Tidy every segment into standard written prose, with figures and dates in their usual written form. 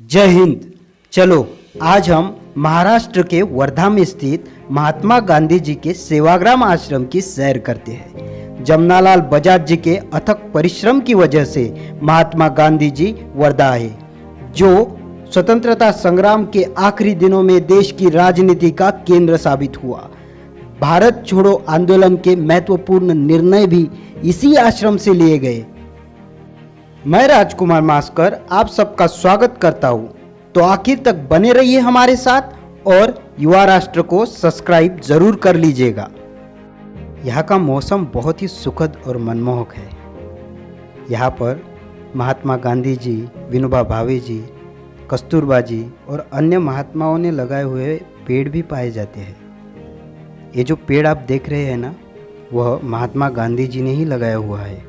जय हिंद। चलो आज हम महाराष्ट्र के वर्धा में स्थित महात्मा गांधी जी के सेवाग्राम आश्रम की सैर करते हैं। जमनालाल बजाज जी के अथक परिश्रम की वजह से महात्मा गांधी जी वर्धा आए, जो स्वतंत्रता संग्राम के आखिरी दिनों में देश की राजनीति का केंद्र साबित हुआ। भारत छोड़ो आंदोलन के महत्वपूर्ण निर्णय भी इसी आश्रम से लिए गए। मैं राजकुमार मास्कर आप सबका स्वागत करता हूं, तो आखिर तक बने रहिए हमारे साथ और युवा राष्ट्र को सब्सक्राइब जरूर कर लीजिएगा। यहाँ का मौसम बहुत ही सुखद और मनमोहक है। यहाँ पर महात्मा गांधी जी, विनोबा भावे जी, कस्तूरबा जी और अन्य महात्माओं ने लगाए हुए पेड़ भी पाए जाते हैं। ये जो पेड़ आप देख रहे हैं ना, वह महात्मा गांधी जी ने ही लगाया हुआ है।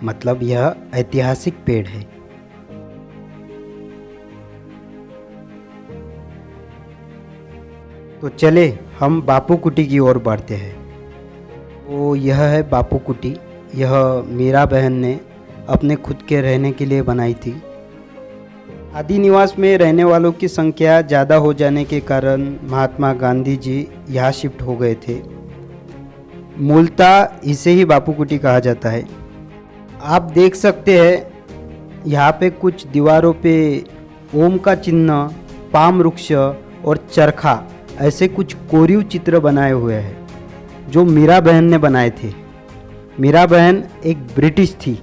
मतलब यह ऐतिहासिक पेड़ है। तो चले हम बापू कुटी की ओर बढ़ते हैं। तो यह है बापू कुटी। यह मीरा बहन ने अपने खुद के रहने के लिए बनाई थी। आदि निवास में रहने वालों की संख्या ज़्यादा हो जाने के कारण महात्मा गांधी जी यहाँ शिफ्ट हो गए थे। मूलतः इसे ही बापू कुटी कहा जाता है। आप देख सकते हैं यहाँ पे कुछ दीवारों पे ओम का चिन्ह, पाम वृक्ष और चरखा ऐसे कुछ कोरीव चित्र बनाए हुए हैं, जो मीरा बहन ने बनाए थे। मीरा बहन एक ब्रिटिश थी,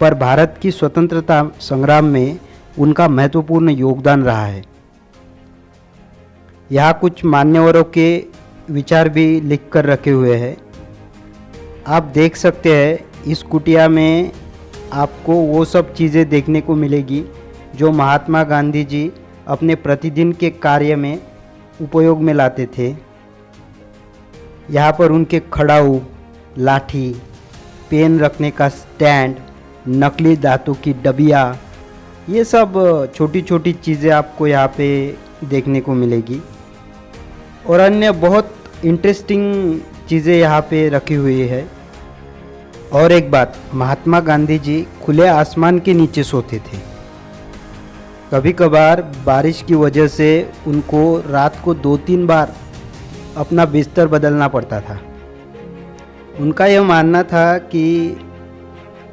पर भारत की स्वतंत्रता संग्राम में उनका महत्वपूर्ण योगदान रहा है। यहाँ कुछ मान्यवरों के विचार भी लिख कर रखे हुए हैं। आप देख सकते हैं इस कुटिया में आपको वो सब चीज़ें देखने को मिलेगी जो महात्मा गांधी जी अपने प्रतिदिन के कार्य में उपयोग में लाते थे। यहाँ पर उनके खड़ाऊ, लाठी, पेन रखने का स्टैंड, नकली दांतों की डबिया, ये सब छोटी छोटी चीज़ें आपको यहाँ पे देखने को मिलेगी। और अन्य बहुत इंटरेस्टिंग चीज़ें यहाँ पे रखी हुई है। और एक बात, महात्मा गांधी जी खुले आसमान के नीचे सोते थे। कभी कभार बारिश की वजह से उनको रात को 2-3 बार अपना बिस्तर बदलना पड़ता था। उनका यह मानना था कि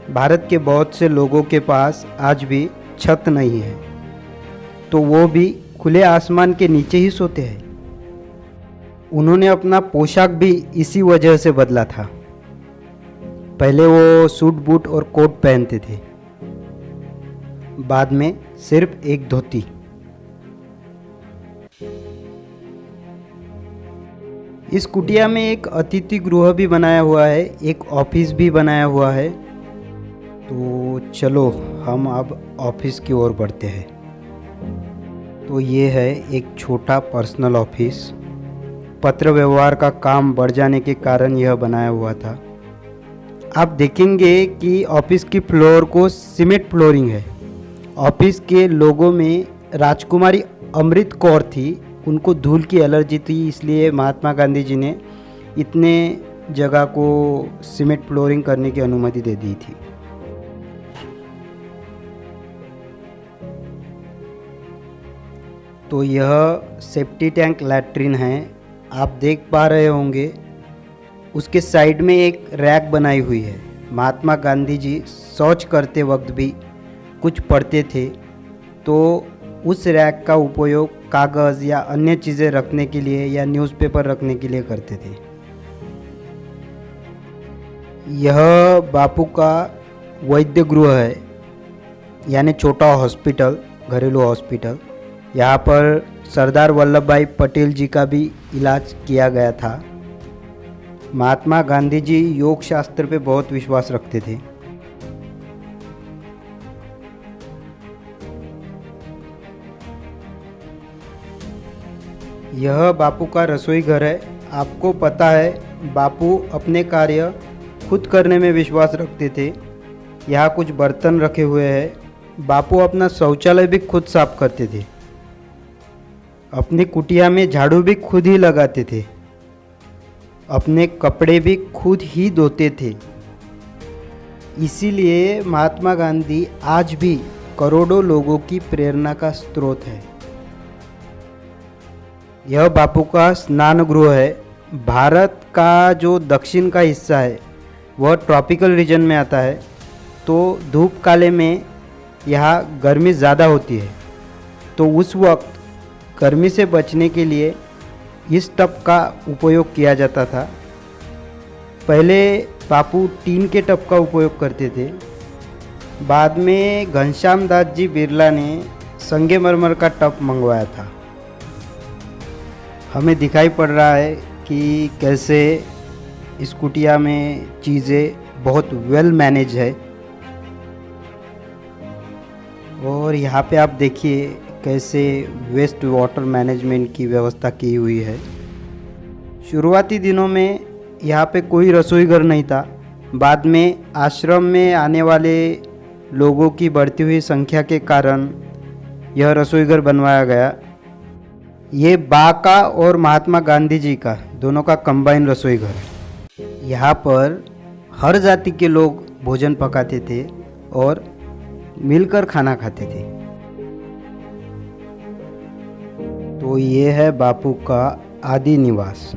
भारत के बहुत से लोगों के पास आज भी छत नहीं है, तो वो भी खुले आसमान के नीचे ही सोते हैं। उन्होंने अपना पोशाक भी इसी वजह से बदला था। पहले वो सूट बूट और कोट पहनते थे, बाद में सिर्फ एक धोती। इस कुटिया में एक अतिथि गृह भी बनाया हुआ है, एक ऑफिस भी बनाया हुआ है। तो चलो हम अब ऑफिस की ओर बढ़ते हैं। तो ये है एक छोटा पर्सनल ऑफिस। पत्र व्यवहार का काम बढ़ जाने के कारण यह बनाया हुआ था। आप देखेंगे कि ऑफिस की फ्लोर को सीमेंट फ्लोरिंग है। ऑफिस के लोगों में राजकुमारी अमृत कौर थी, उनको धूल की एलर्जी थी, इसलिए महात्मा गांधी जी ने इतने जगह को सीमेंट फ्लोरिंग करने की अनुमति दे दी थी। तो यह सेफ्टी टैंक लैट्रिन है, आप देख पा रहे होंगे। उसके साइड में एक रैक बनाई हुई है। महात्मा गांधी जी शौच करते वक्त भी कुछ पढ़ते थे, तो उस रैक का उपयोग कागज़ या अन्य चीज़ें रखने के लिए या न्यूज़पेपर रखने के लिए करते थे। यह बापू का वैद्य गृह है, यानी छोटा हॉस्पिटल, घरेलू हॉस्पिटल। यहाँ पर सरदार वल्लभ भाई पटेल जी का भी इलाज किया गया था। महात्मा गांधी जी योग शास्त्र पे बहुत विश्वास रखते थे। यह बापू का रसोई घर है। आपको पता है बापू अपने कार्य खुद करने में विश्वास रखते थे। यहाँ कुछ बर्तन रखे हुए हैं। बापू अपना शौचालय भी खुद साफ करते थे। अपनी कुटिया में झाड़ू भी खुद ही लगाते थे। अपने कपड़े भी खुद ही धोते थे। इसीलिए महात्मा गांधी आज भी करोड़ों लोगों की प्रेरणा का स्रोत है। यह बापू का स्नान गृह है। भारत का जो दक्षिण का हिस्सा है वह ट्रॉपिकल रीजन में आता है, तो धूप काले में यहाँ गर्मी ज़्यादा होती है। तो उस वक्त गर्मी से बचने के लिए इस टब का उपयोग किया जाता था। पहले बापू टीन के टब का उपयोग करते थे। बाद में घनश्याम दास जी बिरला ने संगमरमर का टब मंगवाया था। हमें दिखाई पड़ रहा है कि कैसे इस कुटिया में चीज़ें बहुत वेल मैनेज है। और यहाँ पे आप देखिए कैसे वेस्ट वाटर मैनेजमेंट की व्यवस्था की हुई है। शुरुआती दिनों में यहाँ पे कोई रसोई घर नहीं था। बाद में आश्रम में आने वाले लोगों की बढ़ती हुई संख्या के कारण यह रसोई घर बनवाया गया। ये बाका और महात्मा गांधी जी का दोनों का कंबाइन रसोई घर है। यहाँ पर हर जाति के लोग भोजन पकाते थे और मिलकर खाना खाते थे। तो ये है बापू का आदि निवास।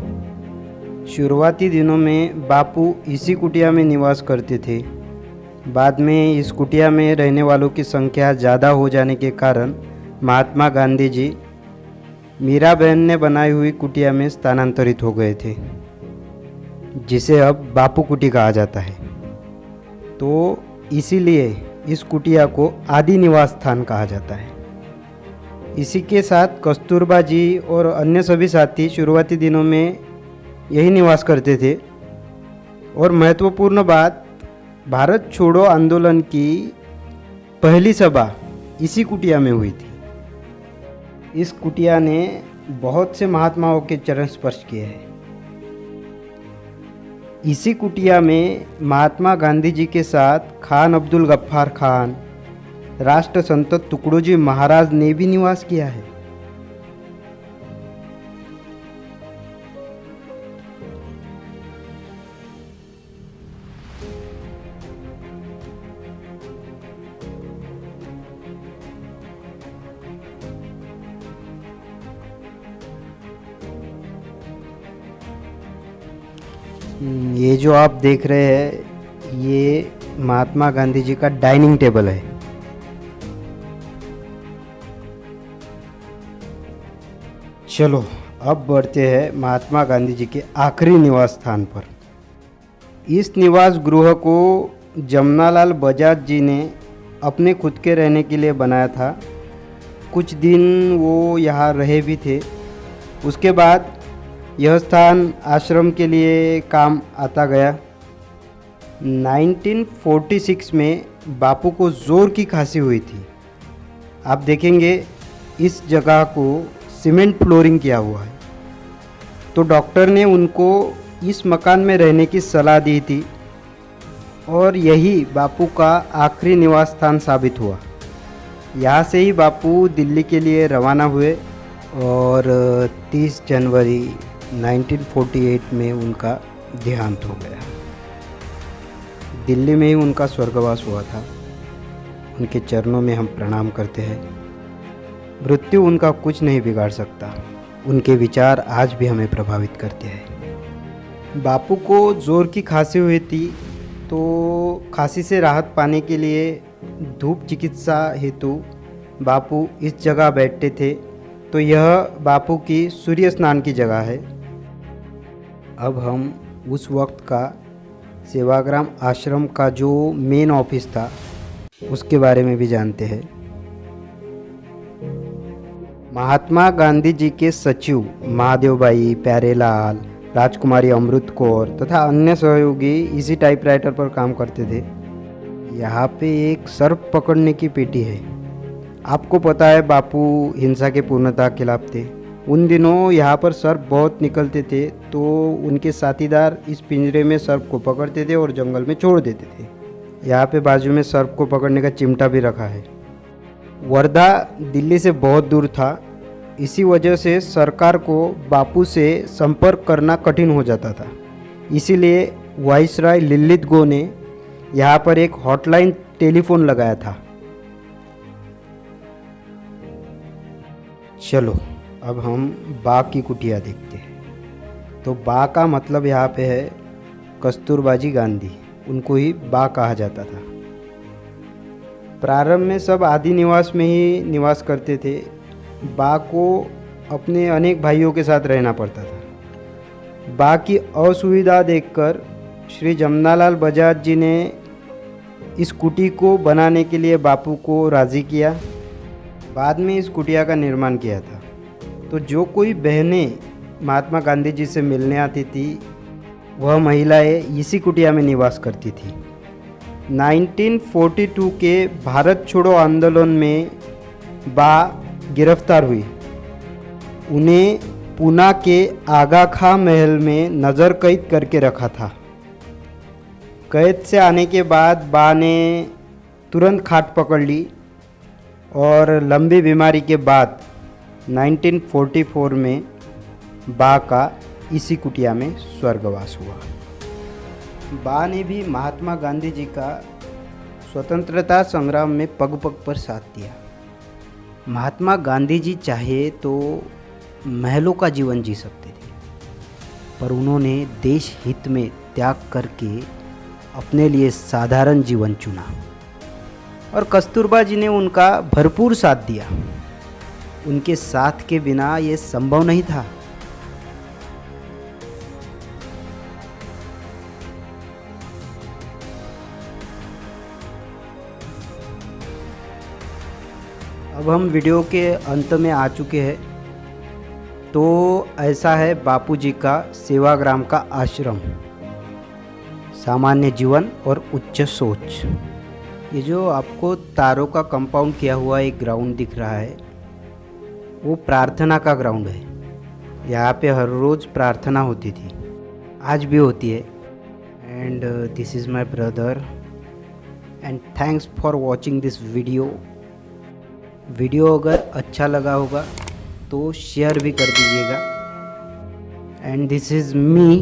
शुरुआती दिनों में बापू इसी कुटिया में निवास करते थे। बाद में इस कुटिया में रहने वालों की संख्या ज़्यादा हो जाने के कारण महात्मा गांधी जी मीरा बहन ने बनाई हुई कुटिया में स्थानांतरित हो गए थे, जिसे अब बापू कुटी कहा जाता है। तो इसीलिए इस कुटिया को आदि निवास स्थान कहा जाता है। इसी के साथ कस्तूरबा जी और अन्य सभी साथी शुरुआती दिनों में यही निवास करते थे। और महत्वपूर्ण बात, भारत छोड़ो आंदोलन की पहली सभा इसी कुटिया में हुई थी। इस कुटिया ने बहुत से महात्माओं के चरण स्पर्श किए हैं। इसी कुटिया में महात्मा गांधी जी के साथ खान अब्दुल गफ्फार खान, राष्ट्र संत तुकडोजी महाराज ने भी निवास किया है। ये जो आप देख रहे हैं ये महात्मा गांधी जी का डाइनिंग टेबल है। चलो अब बढ़ते हैं महात्मा गांधी जी के आखिरी निवास स्थान पर। इस निवास गृह को जमनालाल बजाज जी ने अपने खुद के रहने के लिए बनाया था। कुछ दिन वो यहाँ रहे भी थे। उसके बाद यह स्थान आश्रम के लिए काम आता गया। 1946 में बापू को जोर की खांसी हुई थी। आप देखेंगे इस जगह को सीमेंट फ्लोरिंग किया हुआ है। तो डॉक्टर ने उनको इस मकान में रहने की सलाह दी थी और यही बापू का आखिरी निवास स्थान साबित हुआ। यहाँ से ही बापू दिल्ली के लिए रवाना हुए और 30 जनवरी 1948 में उनका देहांत हो गया। दिल्ली में ही उनका स्वर्गवास हुआ था। उनके चरणों में हम प्रणाम करते हैं। मृत्यु उनका कुछ नहीं बिगाड़ सकता। उनके विचार आज भी हमें प्रभावित करते हैं। बापू को जोर की खांसी हुई थी, तो खांसी से राहत पाने के लिए धूप चिकित्सा हेतु बापू इस जगह बैठते थे। तो यह बापू की सूर्य स्नान की जगह है। अब हम उस वक्त का सेवाग्राम आश्रम का जो मेन ऑफिस था उसके बारे में भी जानते हैं। महात्मा गांधी जी के सचिव महादेव भाई, प्यारेलाल, राजकुमारी अमृत कौर तथा अन्य सहयोगी इसी टाइपराइटर पर काम करते थे। यहाँ पे एक सर्प पकड़ने की पेटी है। आपको पता है बापू हिंसा के पूर्णतः खिलाफ थे। उन दिनों यहाँ पर सर्प बहुत निकलते थे, तो उनके साथीदार इस पिंजरे में सर्प को पकड़ते थे और जंगल में छोड़ देते थे। यहाँ पे बाजू में सर्प को पकड़ने का चिमटा भी रखा है। वर्धा दिल्ली से बहुत दूर था। इसी वजह से सरकार को बापू से संपर्क करना कठिन हो जाता था। इसीलिए वाइसराय लिलित गो ने यहाँ पर एक हॉटलाइन टेलीफोन लगाया था। चलो अब हम बा की कुटिया देखते हैं। तो बा का मतलब यहाँ पे है कस्तूरबाजी गांधी, उनको ही बा कहा जाता था। प्रारंभ में सब आदि निवास में ही निवास करते थे। बा को अपने अनेक भाइयों के साथ रहना पड़ता था। बा की असुविधा देखकर श्री जमनालाल बजाज जी ने इस कुटी को बनाने के लिए बापू को राज़ी किया। बाद में इस कुटिया का निर्माण किया था। तो जो कोई बहनें महात्मा गांधी जी से मिलने आती थी वह महिलाएं इसी कुटिया में निवास करती थी। 1942 के भारत छोड़ो आंदोलन में बा गिरफ्तार हुई। उन्हें पूना के आगा खां महल में नज़र कैद करके रखा था। कैद से आने के बाद बा ने तुरंत खाट पकड़ ली और लंबी बीमारी के बाद 1944 में बा का इसी कुटिया में स्वर्गवास हुआ। बा ने भी महात्मा गांधी जी का स्वतंत्रता संग्राम में पग पग पर साथ दिया। महात्मा गांधी जी चाहे तो महलों का जीवन जी सकते थे, पर उन्होंने देश हित में त्याग करके अपने लिए साधारण जीवन चुना और कस्तूरबा जी ने उनका भरपूर साथ दिया। उनके साथ के बिना ये संभव नहीं था। अब हम वीडियो के अंत में आ चुके हैं। तो ऐसा है बापूजी का सेवाग्राम का आश्रम, सामान्य जीवन और उच्च सोच। ये जो आपको तारों का कंपाउंड किया हुआ एक ग्राउंड दिख रहा है वो प्रार्थना का ग्राउंड है। यहाँ पे हर रोज़ प्रार्थना होती थी, आज भी होती है। And this is my brother and thanks for watching this video. अगर अच्छा लगा होगा तो शेयर भी कर दीजिएगा। And this is me